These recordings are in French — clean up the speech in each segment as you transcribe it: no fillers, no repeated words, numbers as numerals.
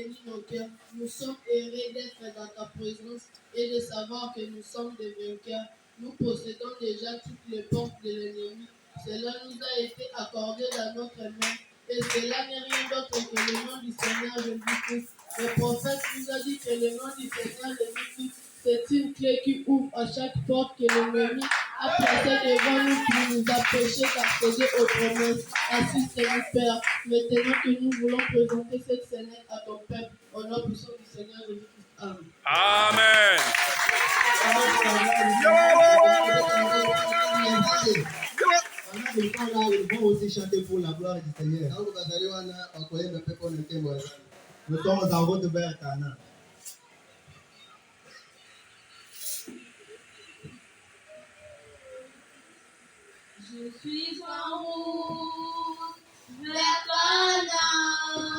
bénis nos cœurs. Nous sommes heureux d'être dans ta présence et de savoir que nous sommes des vainqueurs. Nous possédons déjà toutes les portes de l'ennemi. Cela nous a été accordé dans notre main. Et cela n'est rien d'autre que le nom du Seigneur Jésus-Christ. Le prophète nous a dit que le nom du Seigneur Jésus-Christ, c'est une clé qui ouvre à chaque porte que l'ennemi a placée devant nous pour nous empêcher d'accéder aux promesses. Ainsi, Seigneur Père, maintenant que nous voulons présenter cette scène à ton peuple, au nom puissant du Seigneur Jésus-Christ. Amen. Amen. Ils vont aussi chanter pour la gloire du Seigneur. Nous sommes en route vers Canaan. Je suis en route vers Canaan.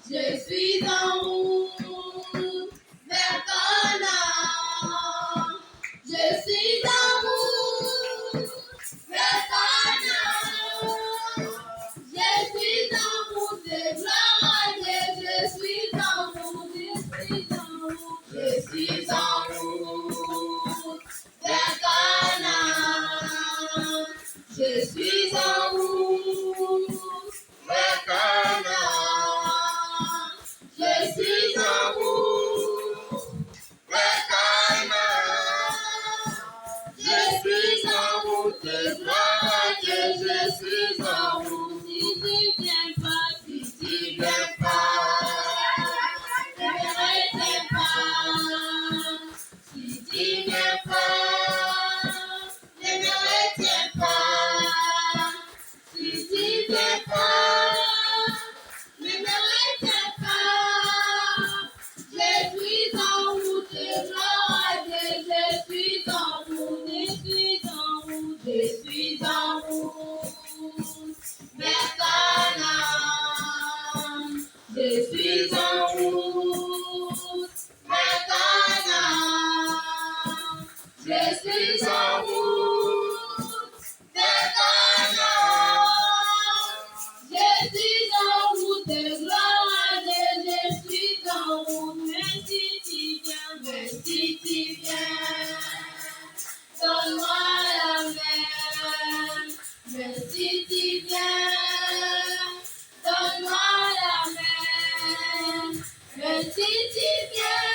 Je suis en route vers Canaan. Je suis en route vers Canaan. Je suis en route de gloire à Dieu. Je suis en route, je suis en route, je suis en route vers Canaan. Je suis en route vers Canaan. Je suis en route vers Canaan. Je suis en route de gloire à Dieu. Je suis en route. Si tu viens pas, si tu viens pas, ne me retiens pas. Si tu viens pas, ne me retiens pas. Si tu viens pas, ne me retiens pas. Je suis en route de gloire à Dieu. Je suis en route, je suis en route, je suis en route vers Canaan. Je suis en route vers Canaan. Je suis en route vers Canaan. Je suis en route de gloire à Dieu. Je suis en route. Mais si tu viens, mais si tu viens, donne-moi la main. Mais si tu viens, donne-moi la main. Mais si tu viens,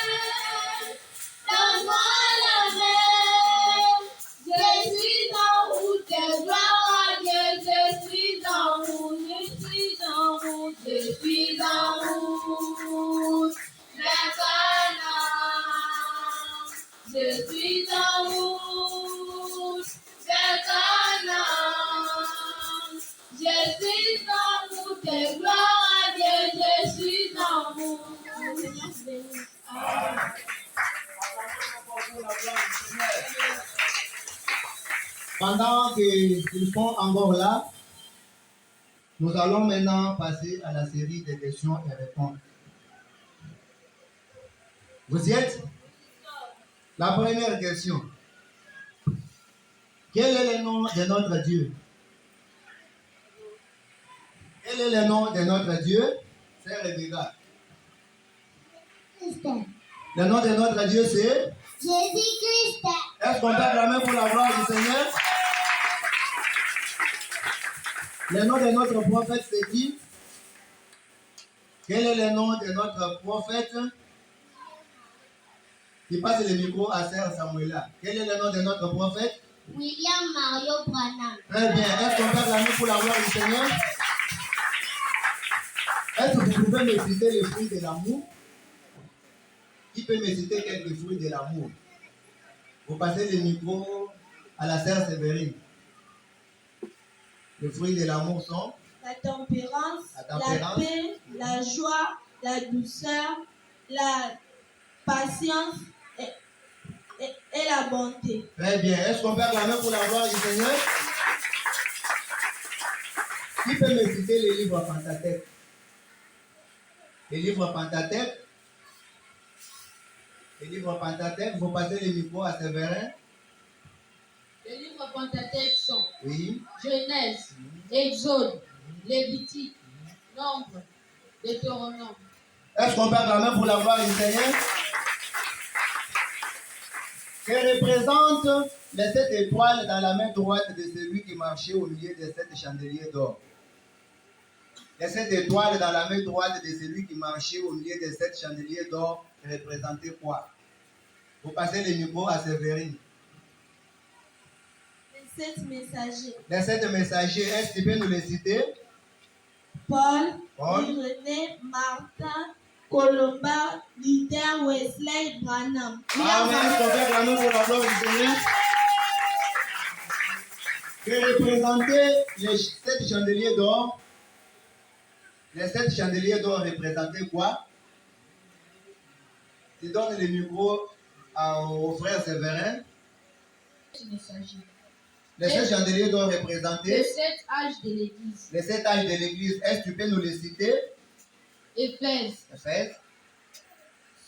donne-moi la main. Je suis en route de gloire à Dieu. Je suis en route, je suis en route, je suis en route vers Canaan. Je suis en route vers Canaan. Je suis en route de gloire à Dieu. Je suis en route. Amen. Pendant qu'ils sont encore là, nous allons maintenant passer à la série de questions et réponses. Vous y êtes? La première question. Quel est le nom de notre Dieu? Quel est le nom de notre Dieu? C'est Rebecca. Le nom de notre Dieu, c'est Jésus-Christ. Est-ce qu'on peut acclamer pour la gloire du Seigneur? Le nom de notre prophète, c'est qui? Quel est le nom de notre prophète? Qui passe le micro à Sœur Samuela. Quel est le nom de notre prophète? William Mario Branham. Très bien. Est-ce qu'on peut acclamer pour la gloire du Seigneur? Est-ce que vous pouvez me citer les fruits de l'amour? Qui peut me citer quelques fruits de l'amour? Vous passez le micro à la Sœur Sévérine. Les fruits de l'amour sont La tempérance, tempérance, la paix, la joie, la douceur, la patience et la bonté. Très bien. Est-ce qu'on peut acclamer pour la gloire du Seigneur? Qui peut me citer les livres Pentateuque? Les livres Pentateuque. Les livres Pentateuque, vous passez le micro à Séverin. Les livres Pentateuque sont Oui. Genèse, Exode, Lévitique, Nombre, Deutéronome. Est-ce Est-ce qu'on peut acclamer pour la gloire du Seigneur? Que représente les 7 étoiles dans la main droite de celui qui marchait au milieu des 7 chandeliers d'or? Les 7 étoiles dans la main droite de celui qui marchait au milieu des 7 chandeliers d'or représentaient quoi? Vous passez le micro à Séverine. Les 7 messagers. Les 7 messagers, est-ce que tu peux nous les citer? Paul, Irénée, Martin, Colomba, Luther, Wesley, Branham. Amen. Est-ce qu'on peut acclamer pour la gloire du Seigneur? Que représentaient les 7 chandeliers d'or? Les 7 chandeliers d'or représentaient quoi? Tu donnes le micro au frère Séverin. Les 7 chandeliers d'or représentaient Les 7 âges de l'Église. les 7 âges de l'Église. Est-ce que tu peux nous les citer? Éphèse, Éphèse,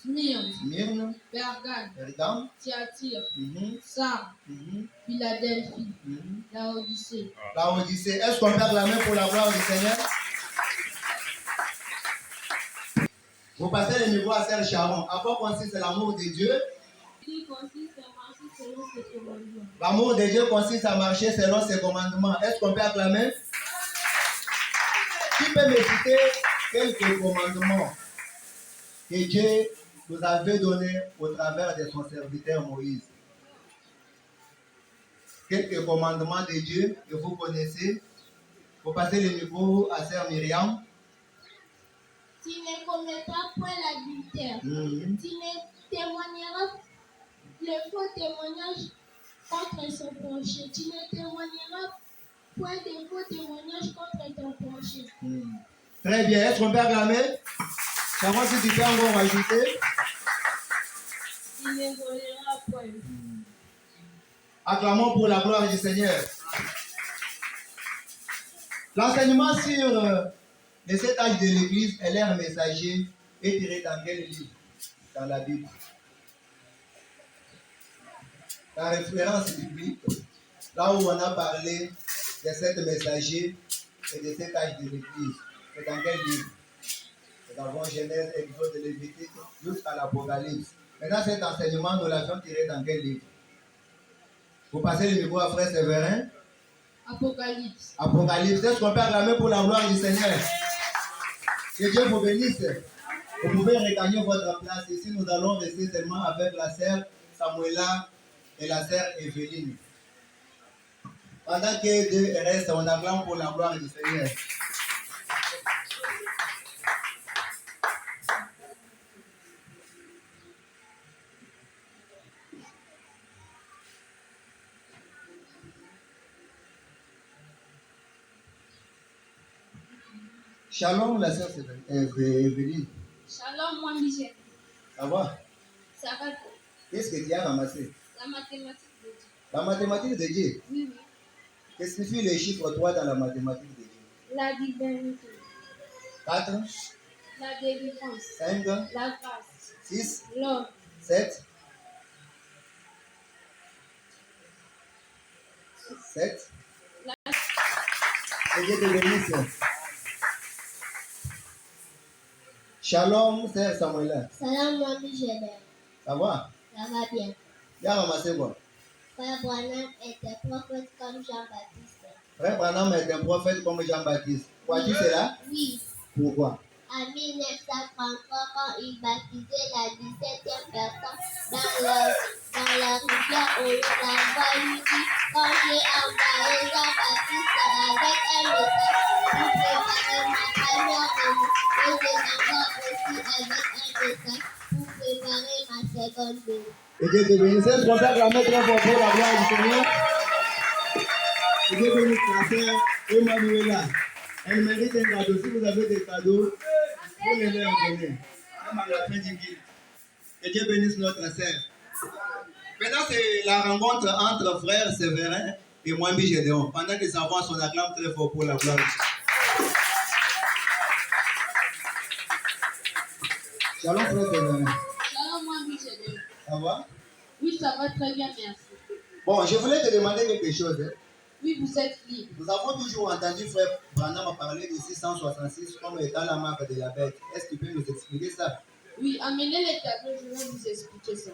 Smyrne, Pergame, Pergame, Thyatire, mhm, Sardes, mhm, Philadelphie, mhm. Laodicée. La Odyssée. Est-ce qu'on peut acclamer pour la gloire du Seigneur? Vous passez le micro à Sœur Sharon. À quoi consiste l'amour de Dieu? Il consiste à marcher selon ses commandements. L'amour de Dieu consiste à marcher selon ses commandements. Est-ce qu'on peut acclamer? Qui peut me citer quelques commandements que Dieu nous avait donnés au travers de son serviteur Moïse? Quelques commandements de Dieu que vous connaissez. Vous passez le micro à Sœur Myriam. Tu ne commettras point l'adultère. Mhm. Tu ne témoigneras le faux témoignage contre son prochain. Tu ne témoigneras point de faux témoignages contre ton prochain. Mhm. Très bien. Est-ce qu'on peut acclamer? Savoir si tu peux encore rajouter. Il ne volera point. Acclamons pour la gloire du Seigneur. L'enseignement sur les 7 âges de l'Église et leurs messagers est tiré dans quel livre? Dans la Bible. La référence biblique, là où on a parlé des 7 messagers et des 7 âges de l'Église, c'est dans quel livre? C'est dans Genèse, Exode, Lévitique, jusqu'à l'Apocalypse. Maintenant, cet enseignement, nous l'avons tiré dans quel livre? Vous passez le micro à frère Séverin. Apocalypse. Apocalypse. Est-ce qu'on peut acclamer pour la gloire du Seigneur? Que Dieu vous bénisse. Vous pouvez regagner votre place. Ici, nous allons rester seulement avec la sœur Samuela et la sœur Evelyne. Pendant que Dieu reste, on acclame pour la gloire du Seigneur. Shalom, la sœur Evelyne. Shalom, moi, Michel. Ça va? Ça va? Qu'est-ce que tu as ramassé? La mathématique de Dieu. La mathématique de Dieu. Oui, oui. Qu'est-ce que signifie les chiffres 3 dans la mathématique de Dieu? La divinité. 4, La délivrance. 5, La grâce. 6, L'homme. 7. 7. Que Dieu te bénisse. Shalom, sœur Samuela. Salam, moi, Michel. Ça va? Ça va bien. Tu as ramassé quoi? Frère Branham était prophète comme Jean-Baptiste. Frère Branham est un prophète comme Jean-Baptiste. Vois-tu cela? Oui. Pourquoi? En 1933, quand il baptisait la 17e personne dans la rivière au la voix lui dit, quand j'ai envoyé Jean-Baptiste avec un message pour préparer ma première venue, et je l'envoie aussi avec un message pour préparer ma seconde venue. Que Dieu te bénisse. Est-ce qu'on peut acclamer très fort pour la gloire du Seigneur? Que Dieu bénisse la sœur Emmanuela. Elle mérite un cadeau. Si vous avez des cadeaux, vous les leur donnez. Même à la fin du guide. Que Dieu bénisse notre sœur. Maintenant, c'est la rencontre entre frère Séverin et Mwambi Gédéon. Pendant qu'ils s'avancent, on acclame très fort pour la gloire du Seigneur. Shalom, frère Séverin. Shalom, moi, Michel. Ça va? Oui, ça va très bien, merci. Bon, je voulais te demander quelque chose. Oui, vous êtes libre. Nous avons toujours entendu frère Branham a parlé de 666 comme étant la marque de la bête. Est-ce que tu peux nous expliquer ça? Oui, amenez les tableaux, je vais vous expliquer ça.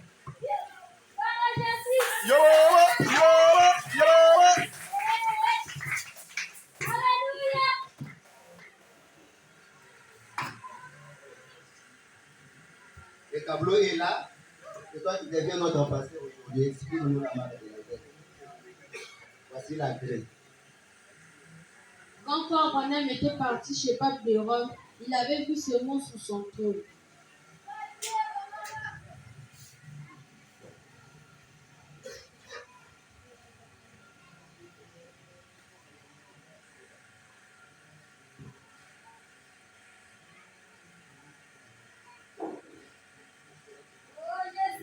Le tableau est là. Et toi, tu deviens notre pasteur aujourd'hui. Explique-nous la marque de la bête. Voici la grille. Quand Frère Branham était parti chez Pape de Rome, il avait vu ce mot sous son trône.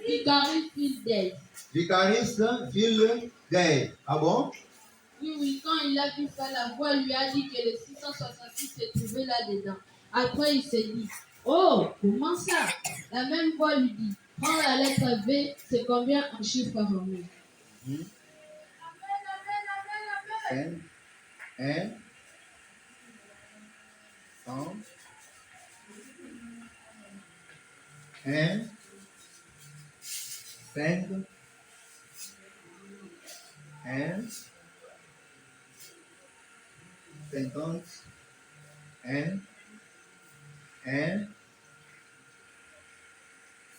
Vicariste fidèle. Vicariste fidèle. Ah bon? Oui, quand il a vu ça, la voix lui a dit que le 666 se trouvait là-dedans. Après, il s'est dit, oh, comment ça? La même voix lui dit, prends la lettre V, c'est combien en chiffres romains? 5, 1, 100, 1, 5, 1, 50, 1,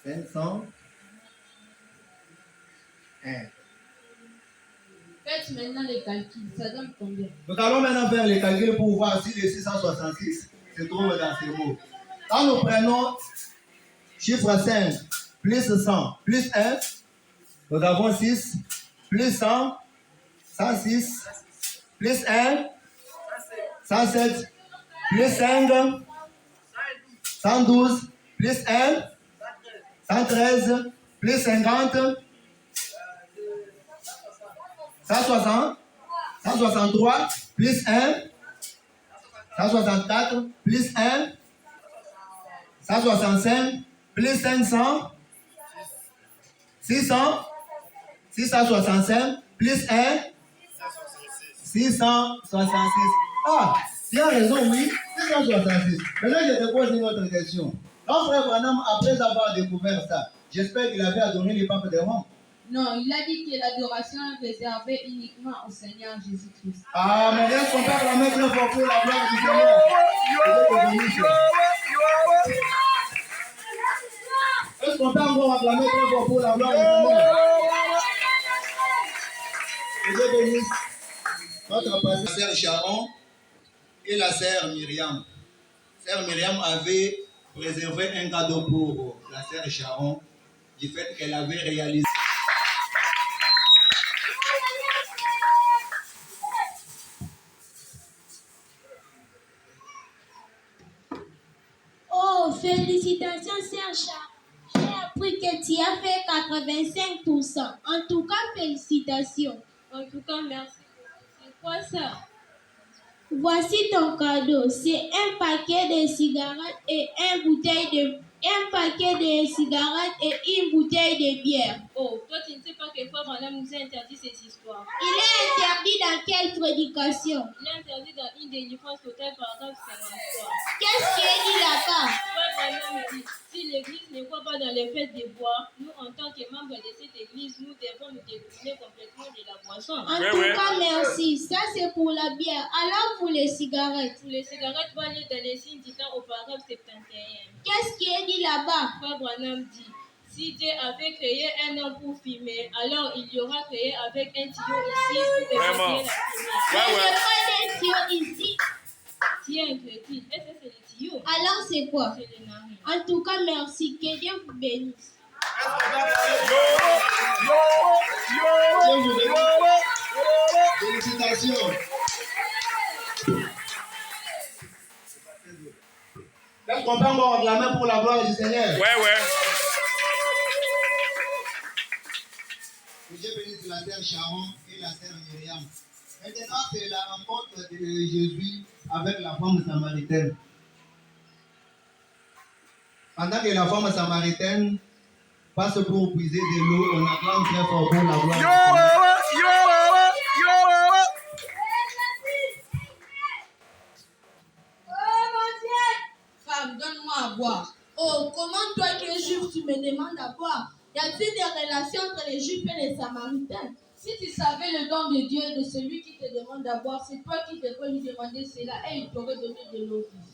500, 1. Faites maintenant les calculs, ça donne combien? Nous allons maintenant faire les calculs pour voir si le 666 se trouve dans ces mots. Quand nous prenons chiffre 5 plus 100 plus 1, nous avons 6 plus 100, 106 plus 1, 107 plus 5, 112 plus 1, 113 plus 50, 160, 163 plus 1, 164 plus 1, 165 plus 500, 600, 665 plus 1, 666. Ah, tu as raison, oui, 666. Maintenant, je te pose une autre question. Quand Frère Branham, après avoir découvert ça, j'espère qu'il avait adoré les papes de Rome. Non, il a dit que l'adoration est réservée uniquement au Seigneur Jésus-Christ. Ah, mais est-ce qu'on peut acclamer très fort pour la gloire du Seigneur? Est-ce qu'on peut encore acclamer très fort pour la gloire du Seigneur? Que Dieu bénisse notre pasteur, la sœur Sharon et la sœur Myriam. Sœur Myriam avait préservé un cadeau pour la sœur Sharon du fait qu'elle avait réalisé. Oh, félicitations, Sœur Sharon. J'ai appris que tu as fait 85%. En tout cas, félicitations. En tout cas, merci. C'est quoi ça? Voici ton cadeau. C'est un paquet de cigarettes et un paquet de cigarettes et une bouteille de bière. Oh, toi, tu ne sais pas que Frère Branham nous a interdit ces histoires. Il est interdit dans quelle prédication? Il est interdit dans une délivrance totale, paragraphe 53. Qu'est-ce qui est dit là-bas? Frère Branham dit, si l'Église ne croit pas dans les fêtes de bois, nous, en tant que membres de cette Église, nous devons nous détourner complètement de la boisson. En tout cas, merci. Ça, c'est pour la bière. Alors, pour les cigarettes. Pour les cigarettes, va aller dans les signes citant au paragraphe 71. Qu'est-ce qui est dit là-bas? Frère Branham dit, si Dieu avait créé un homme pour fumer, alors il y aura créé avec un tuyau ici pour évacuer la fumée. Il n'y a pas de tuyau ici. Tiens, crétin, est-ce que c'est le tuyau? Alors, c'est quoi? C'est le narine. En tout cas, merci. Que Dieu vous bénisse. Félicitations. Est-ce qu'on peut encore acclamer pour la gloire du Seigneur? Ouais. Que Dieu bénisse la sœur Sharon et la sœur Myriam. Maintenant, c'est la rencontre de Jésus avec la femme samaritaine. Pendant que la femme samaritaine passe pour puiser de l'eau, on acclame très fort pour la gloire du Seigneur. Oh, comment toi qui es juif, tu me demandes à boire? Y a-t-il des relations entre les juifs et les samaritains? Si tu savais le don de Dieu de celui qui te demande à boire, c'est toi qui devrais lui demander cela et il t'aurait donné de l'eau vive.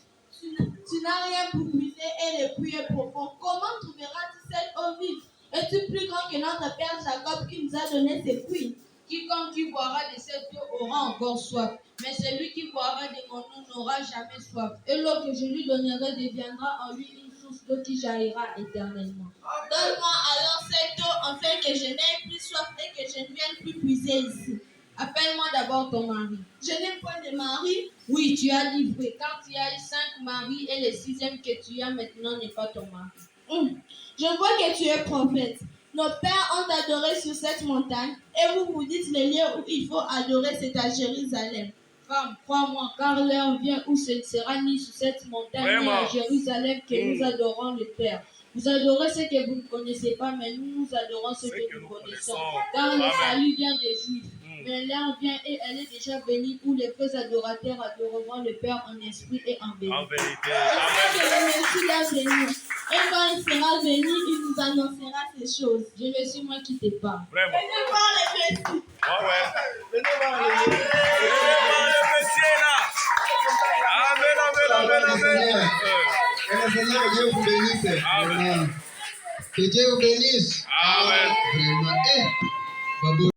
Tu n'as rien pour puiser et le puits est profond. Comment trouveras-tu cette eau vive? Es-tu plus grand que notre père Jacob qui nous a donné ses puits? Quiconque qui boira de cette eau aura encore soif, mais celui qui boira de mon eau n'aura jamais soif. Et l'eau que je lui donnerai deviendra en lui une source d'eau qui jaillira éternellement. Donne-moi alors cette eau afin que je n'aie plus soif et que je ne vienne plus puiser ici. Appelle-moi d'abord ton mari. Je n'ai point de mari. Oui, tu as dit vrai. Quand tu as eu 5 maris et le 6e que tu as maintenant n'est pas ton mari. Je vois que tu es prophète. Nos pères ont adoré sur cette montagne et vous dites le lieu où il faut adorer, c'est à Jérusalem. Femme, crois-moi, car l'heure vient où ce ne sera ni sur cette montagne ni à Jérusalem que nous adorons le Père. Vous adorez ce que vous ne connaissez pas, mais nous adorons ce que nous connaissons. Car le salut vient des Juifs. Mais l'heure vient et elle est déjà venue où les vrais adorateurs adoreront le Père en esprit et en vérité. Et le Messie va venir. Et quand il sera venu, il nous annoncera ces choses. Je ne suis moi qui te parle. Venez voir le Messie. Venez voir le Messie là. Amen. Que le Seigneur Dieu vous bénisse. Amen. Que Dieu vous bénisse. Amen. Vraiment.